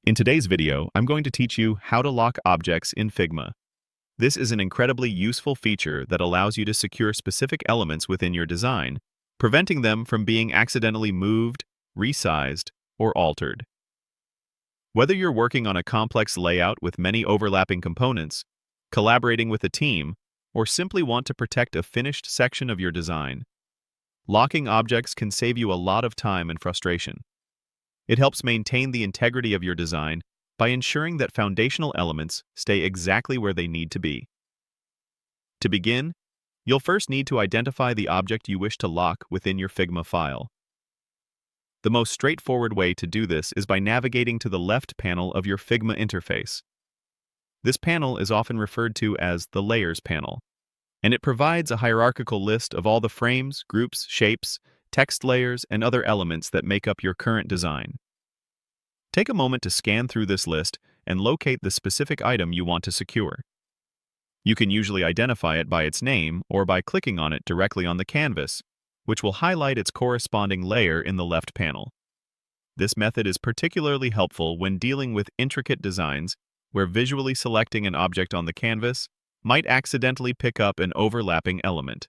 In today's video, I'm going to teach you how to lock objects in Figma. This is an incredibly useful feature that allows you to secure specific elements within your design, preventing them from being accidentally moved, resized, or altered. Whether you're working on a complex layout with many overlapping components, collaborating with a team, or simply want to protect a finished section of your design, locking objects can save you a lot of time and frustration. It helps maintain the integrity of your design by ensuring that foundational elements stay exactly where they need to be. To begin, you'll first need to identify the object you wish to lock within your Figma file. The most straightforward way to do this is by navigating to the left panel of your Figma interface. This panel is often referred to as the Layers panel, and it provides a hierarchical list of all the frames, groups, shapes, text layers, and other elements that make up your current design. Take a moment to scan through this list and locate the specific item you want to secure. You can usually identify it by its name or by clicking on it directly on the canvas, which will highlight its corresponding layer in the left panel. This method is particularly helpful when dealing with intricate designs where visually selecting an object on the canvas might accidentally pick up an overlapping element.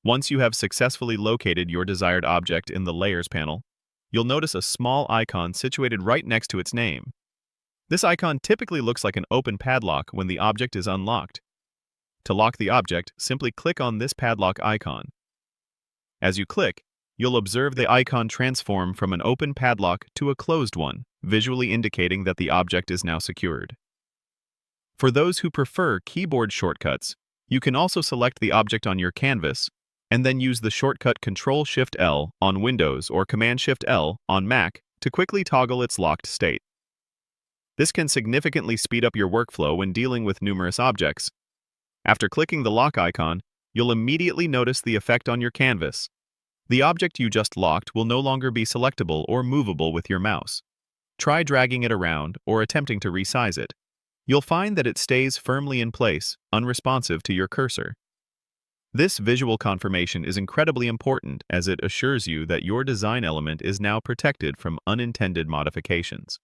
Once you have successfully located your desired object in the Layers panel, you'll notice a small icon situated right next to its name. This icon typically looks like an open padlock when the object is unlocked. To lock the object, simply click on this padlock icon. As you click, you'll observe the icon transform from an open padlock to a closed one, visually indicating that the object is now secured. For those who prefer keyboard shortcuts, you can also select the object on your canvas and then use the shortcut Ctrl-Shift-L on Windows or Command-Shift-L on Mac to quickly toggle its locked state. This can significantly speed up your workflow when dealing with numerous objects. After clicking the lock icon, you'll immediately notice the effect on your canvas. The object you just locked will no longer be selectable or movable with your mouse. Try dragging it around or attempting to resize it. You'll find that it stays firmly in place, unresponsive to your cursor. This visual confirmation is incredibly important as it assures you that your design element is now protected from unintended modifications.